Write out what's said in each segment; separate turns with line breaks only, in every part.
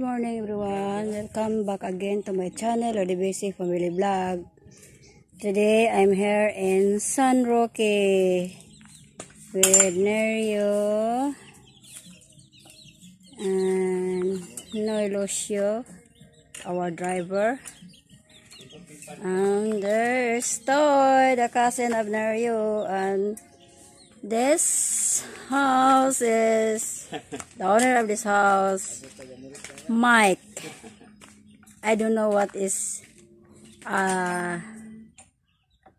morning everyone. Welcome back again to my channel, Lodi Basic Family Vlog. Today I'm here in San Roque with Nerio and Noy Lucio, our driver. And there's Toy, the cousin of Nerio, and this house is the owner of this house, Mike. I don't know what is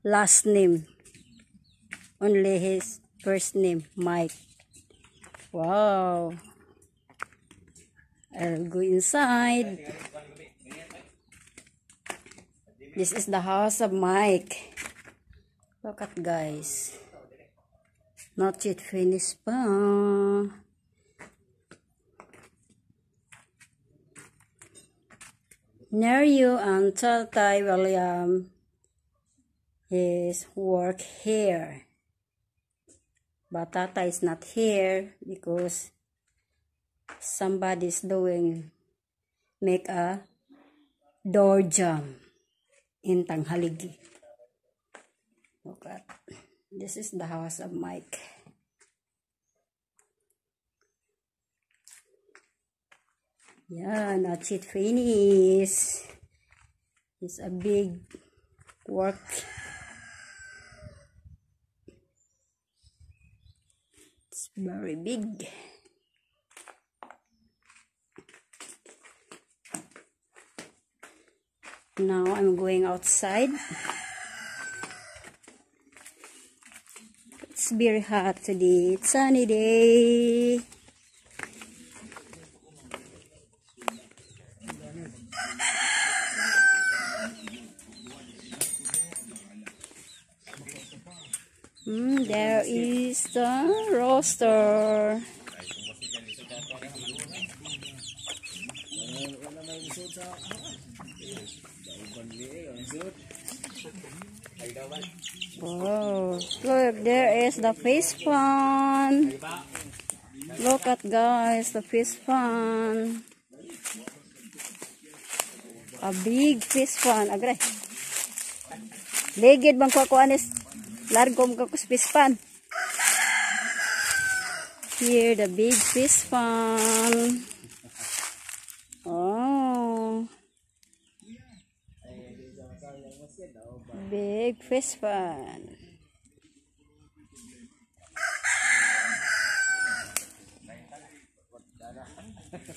last name, only his first name, Mike. Wow. I'll go inside. This is the house of Mike. Look at, guys. Not yet finished pa. Nerio and Tatay William is work here. But Tata is not here because somebody's make a door jam in Tanghaligi. Look at. This is the house of Mike. Yeah, not yet finished. It's a big work. It's very big. Now I'm going outside. It's very hot today. It's sunny day. There is the roaster. Oh, look, there is the fish pond. Look at, guys, the fish pond. A big fish pond. Agre. Ligid bang kuanis largom ka fish pond. Here the big fish pond. Oh. Big fish pond.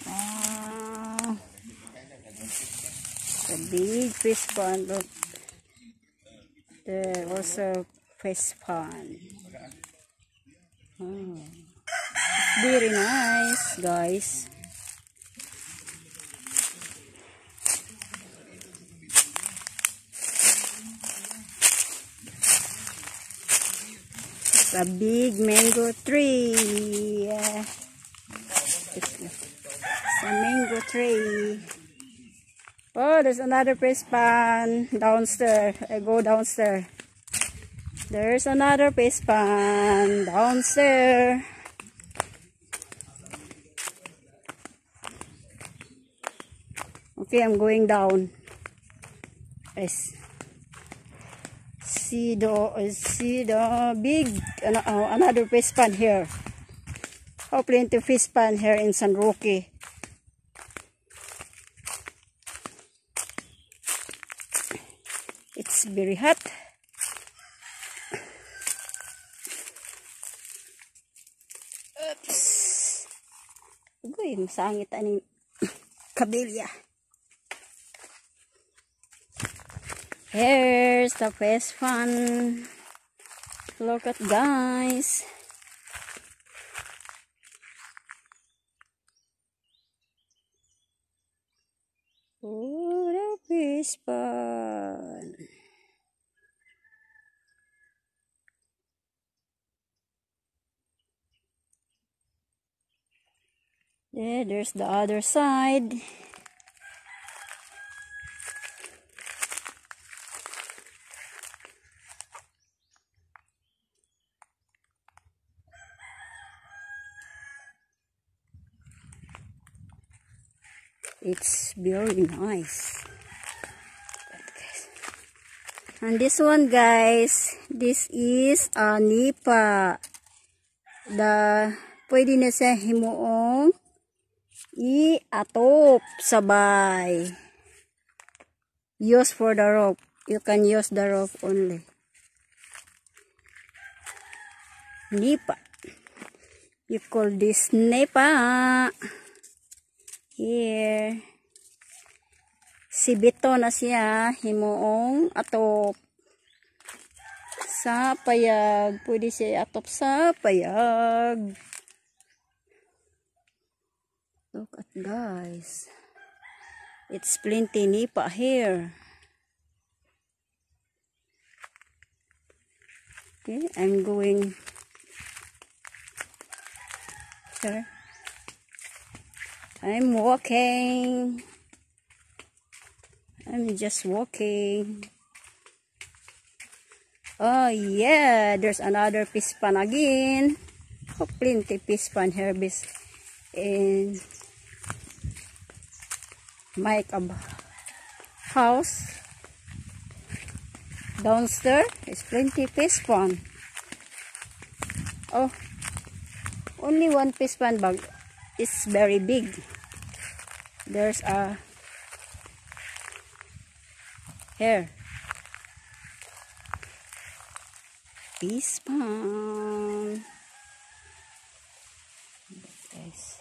Oh. The big fish pond. Look. There also fish pond. Oh. Very nice, guys. It's a big mango tree. Yeah. It's a mango tree. Oh, there's another fish pond downstairs. I go downstairs. There's another fish pond downstairs. Okay, I'm going down. Yes. See the big another fish pond here. Oh, plenty of fish pond here in San Roque. It's very hot. Oops. Uy, masangit aning kabilya. Here's the fish pond. Look at, guys. Oh, the fish pond. Yeah, there's the other side. It's very nice. And this one, guys, this is a nipa. Pwede na siya himuong i-atop sabay. Use for the rope. You can use the rope only. Nipa. You call this nipa. Here. Si Bito na siya himuong atop sa payag. Pwede siya atop sa payag. Look at, guys. It's plenty nipa here. Okay, I'm going here. I'm walking. I'm just walking. Oh yeah, there's another pispan again. Oh, plenty pispan here. In my house. Downstairs is plenty pispan. Oh, only one pispan bag. It's very big. There's a here. Pispan. Guys.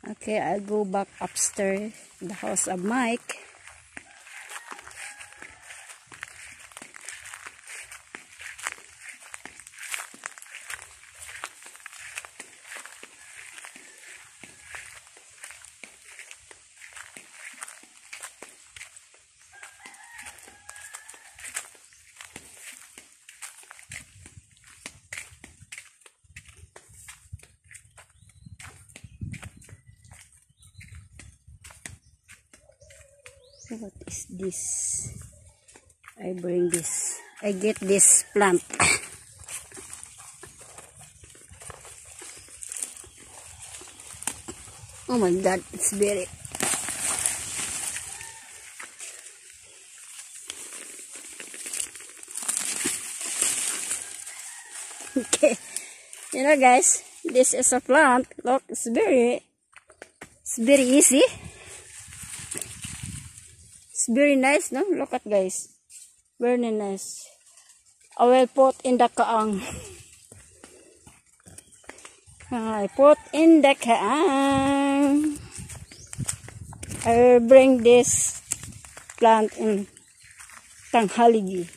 Okay, I'll go back upstairs, the house of Mike. What is this? I bring this. I get this plant. Oh my God, it's very. Okay, you know, guys, this is a plant. Look, it's very easy. It's very nice, no? Look at, guys. Very nice. I will put in the kaang. I put in the kaang. I will bring this plant in Tanghaligi.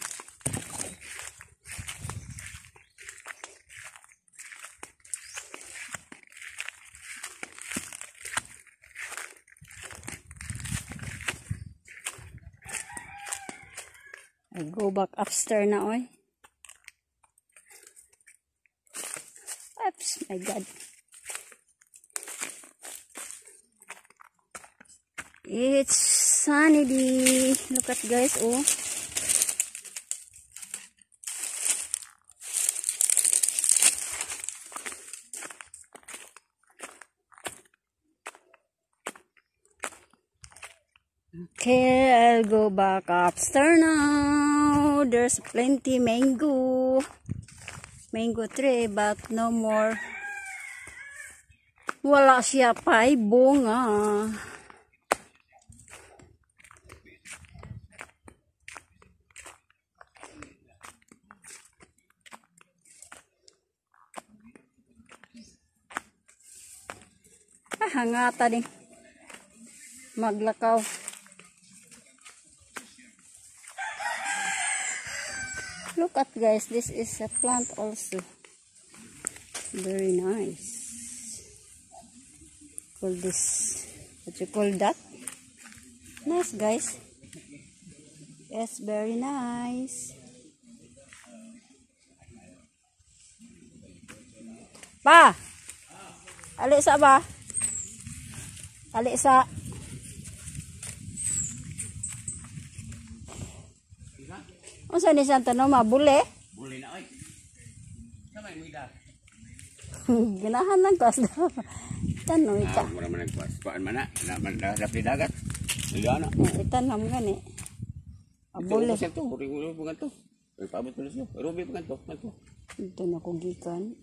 I go back upstairs na, oy. Oops, my God. It's sunny day. Look at, guys, oh. Okay, I'll go back upstairs now. There's plenty mango tree, but no more. Wala siya pa'y bunga. Hangata din. Maglakaw. Look at, guys, this is a plant also. Very nice. Call this, what you call that? Nice, guys. Yes, very nice. Pa! Alisa ba? Alisa. Unsa ni Santa no mabule?
Buli na oy. Samay mo ida.
Ginahan lang ko asda. Tanong ika.
Mura man nagkuas. Kuan man na dapat dagat. Dili ana.
Itanam gani. Abole.
Ito to, uri bukan to. Ay paabot tulis yo. Ruby bukan to, kanto.
Ito na ko gikan.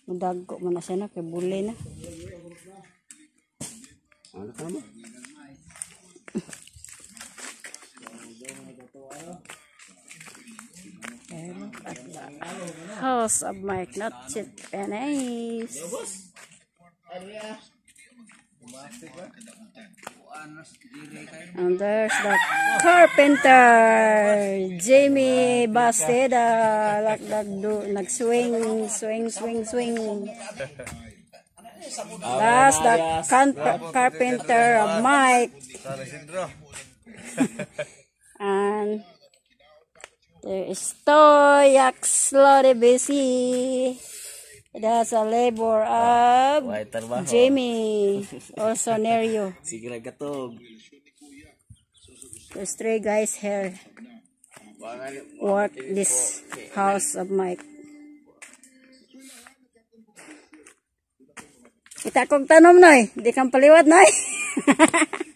Madagko man na siya na kay bule na.
Ano ka mo?
House of Mike, not chip pennies. And there's the carpenter, Jamie Basteda, swing. That's the carpenter of Mike. And there is Toyak slowly busy. That's a labor of Jamie, also Nerio.
Sige lang katog.
There's 3 guys here work this house of Mike. Kita kong tanom noy, di kang paliwat noy.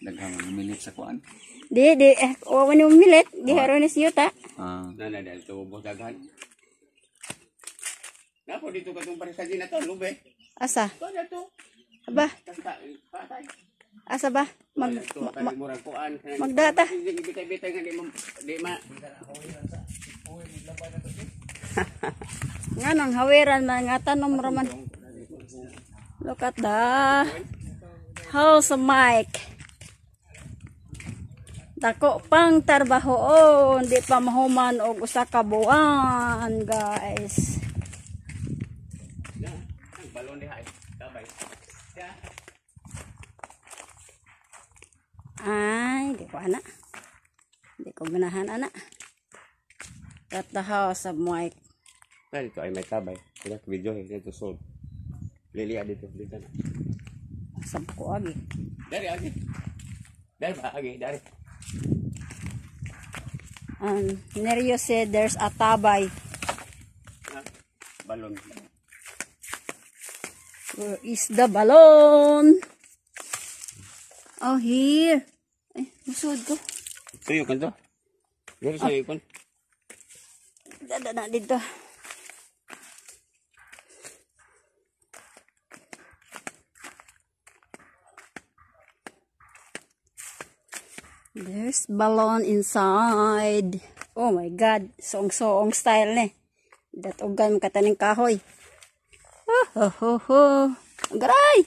Daghang milit sa kuan.
Di, wawan yung milit, di haron is yuta.
Dahil ito ubos daghan. Napo dito katong parisadin na to, lube.
Asa?
Ito na to.
Aba,
Patay.
asa ba?
Magdata.
Nga nang hawiran man nga tanom raman. Look at the house of Mike. Dako pang trabaho, di pa mahuman og usa ka buwan, guys.
Balon di hay. Tabay.
Ay, di ko ana. Di ko ganahan ana. At the house of Mike.
Dito ay may tabay. Kaya video dito sold. Lili dito na.
Sab ko agi.
Dari agi. Dari.
Nerio said there's a tabay.
Balon.
Where is the balon? Oh, here. Ay, musod ko.
Tuyo kan to. Dari sa ikon.
Dada na dito. There's balon inside. Oh my God. Soong style ne. Datugan kataning kahoy. Ho. Garay!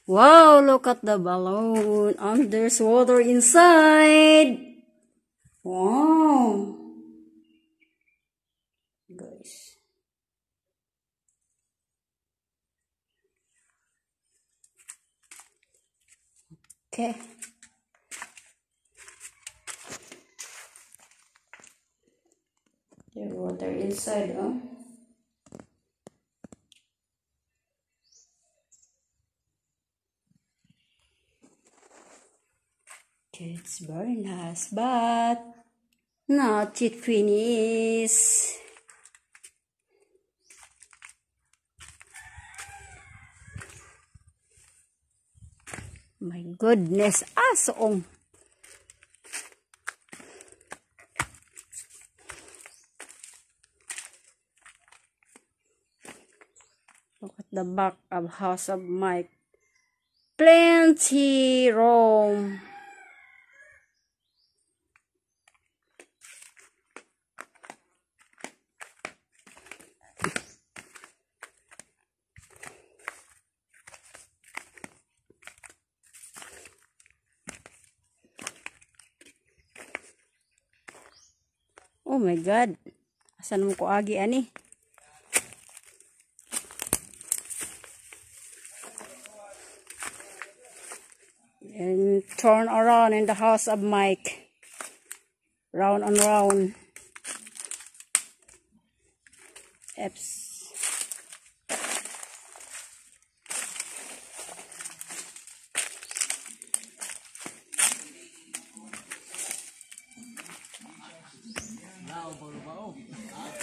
Wow, look at the balloon. And there's water inside. Wow. Guys. Okay. There's water inside, oh. Okay, it's very nice, but not yet finished. My goodness, soong. Look at the back of house of Mike. Plenty room. Oh my God. Asan mo ko agi ani? And turn around in the house of Mike. Round and round. Eps.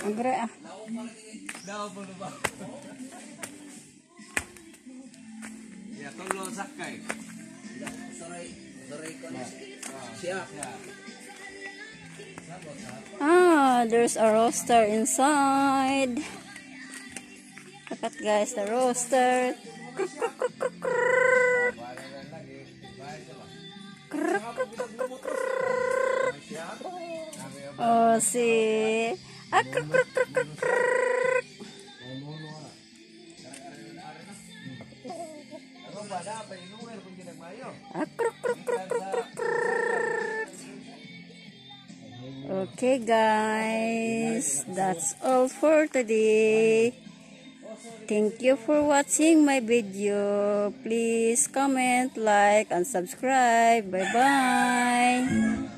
Agre ah.
Ya, tolong sakai.
Ah, there's a roaster inside. Look at guys, the roaster. Oh, see. Ah, Okay guys, that's all for today. Thank you for watching my video. Please comment, like, and subscribe. Bye bye.